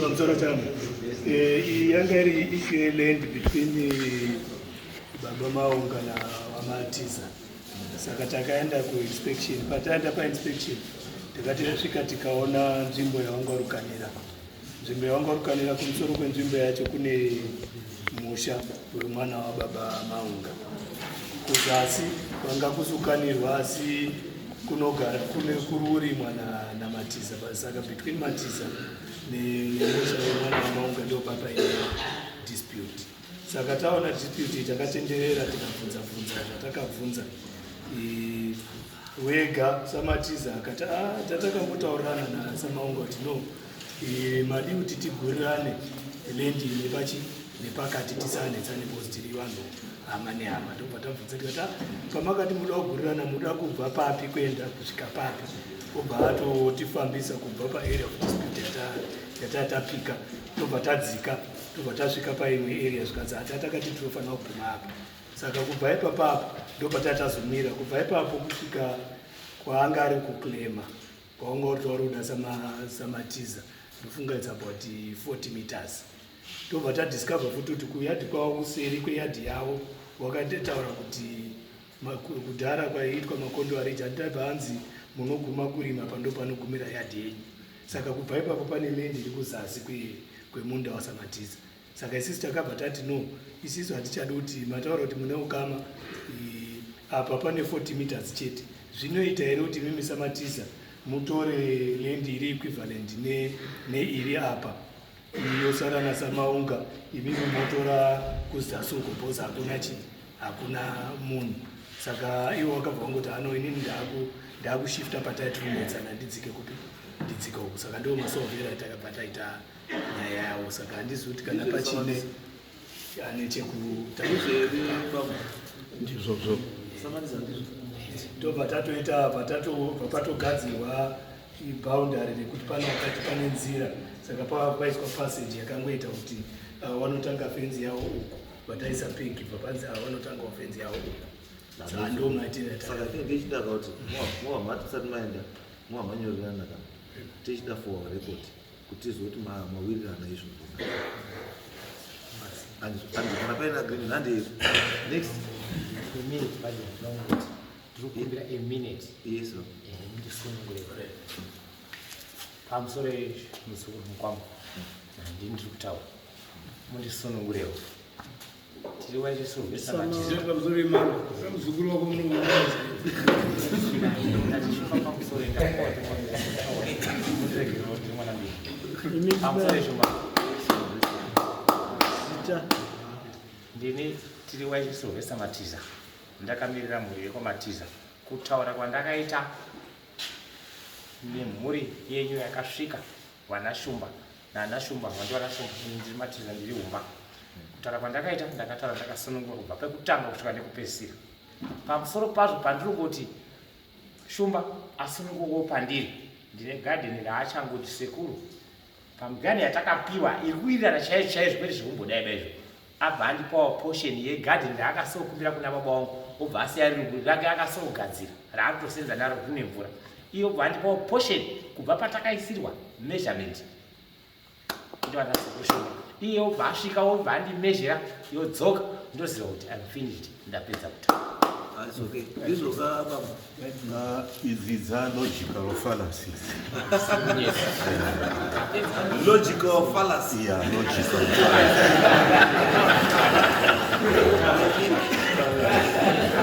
pamusoro changu yanga iri land between Baba Maunga naVamatiza. Saka takaenda kuinspection. Pataenda painspection takati tasvika tikaona nzvimbo yavangarukanira. Nzvimbo yavangarukanira kumusoro kwenzvimbo yacho kune musha wemwana waBaba Maunga. Kuzasi kwanga kusukanirwa asi kunogara kune kururimwa naMatiza. Saka between Matiza nemusha wemwana waMaunga ndo papaine dispute. Saka taona dispute takatenderera tikabvunza zvatakabvunza. Wega saMatiza akati tatakambotaurana naSamaunga kuti no madi kuti tigurirane lendi nepakati tisanetsane because tiri vanhu hama nehama. Ndobva tabvunza tikati pamakati muda kugurirana muda kubva papi kuenda kusvika papi. Obva atotifambisa kubva paarea of dispute yatatapika tobva tadzika tobva tasvika paimwe area zvikanzi takati tinofanira kuguma apa. Saka kubva ipapo ndobva tatazomira kubva ipapo kusvika kwaanga ari kuklema kwaunga utaura kuda saMatiza ndofungaidza about 40 meters. Tobva tadiscover futi kuti kuyadhi kwavo kuseri kweyadhi yavo wakatotaura kuti kudhara kwaiitwa makondo ariji handibva hanzi munoguma kurima pando panogumira yadhi yenyu. Saka kubva ipapo pane lendi iri kuzasi kwemunda waSaMatiza. Saka isisi takabva tati no, isisu hatichadi kuti mataura kuti mune ukama apa pane 40 meters chete. Zvinoita here kuti mimi saMatiza mutore lendi iri equivalent neiri apa yosara naSamaunga, imimi motora kuzasi uko because hakuna munhu. Saka iwo wakabva wangoti ano inini ndakushifta pataitirumedzana ndidzike kupi ndidzika uku. Saka ndo masovera takabva taita nyaya yawo. Saka handizi kuti kana pachine ane ndizvozvo ndobva tatoita patogadzirwa iboundary rekuti panakati pane nzira. Saka paiswa passage yakangoita kuti vanotanga fenzi yavo uku vataisa pegi papanzi vanotanga fenzi yavo uku. Saka ndo maitira saka tichida kuti muhamhatisati maenda muhamhanyorerana kana tichida for record kuti tizoti mawirirana izvozvo kana paina agreement handi next Kumbira a minute. Yes, sir. Ndisonongore. Pamusoro musoro mukwamo. Ndiri kutaura. Mundisonongorewo. Tiri waite survey saMatiza. Pamusoro imama. Muzukuru wako munomuona. Ndachishuka pamusoro ndakoti mundiregere kuti mwana mbiri. Pamusoro shumba. Ndini tiri waite survey saMatiza. Ndakamirira mhuri yekwaMatiza kutaura kwandakaita nemhuri yenyu yakasvika vanashumba naanashumba vandivanashumba ndiri Matiza ndiri Humba. Kutaura kwandakaita ndakataura ndakasunungura kubva pekutanga kusvika nekupedzisira. Pamusoro pazvo pandiri kuti Shumba asunungurewo pandiri ndine gadheni raachangoti sekuru pamugani yatakapiwa iri kuwirirana chaizvo kwete zvekumbodai daizvo. Abva andipawo portion yegadheni raakasokumbira kuna baba vangu obva asiya riri rake akasogadzira raakutosenza naro rine mvura. Iyo obva andipawo portion kubva patakaisirwa measurement ndivanasekoshoma. Iye obva asvika obva andimezhera yodzoka ndoziva kuti I'm finished ndapedza kutaura. Okay. Izoka izidza logical fallacies. Yes. Logical fallacy. Yeah, logical.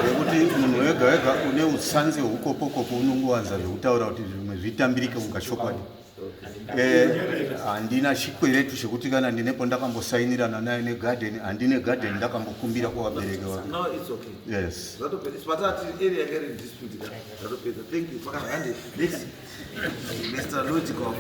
Nekuti munhu wega wega une utsanzi hwekopo unongowanza zvekutaura kuti zvimwe zvitambirike mukashokwadi. Handina chikweretu chekuti kana ndinepo ndakambosainirana naye negarden handine garden ndakambokumbira kuvabereki vake. No, it's okay. Yes. Patati area getting dispute. Thank you. Next, Mr. Logical.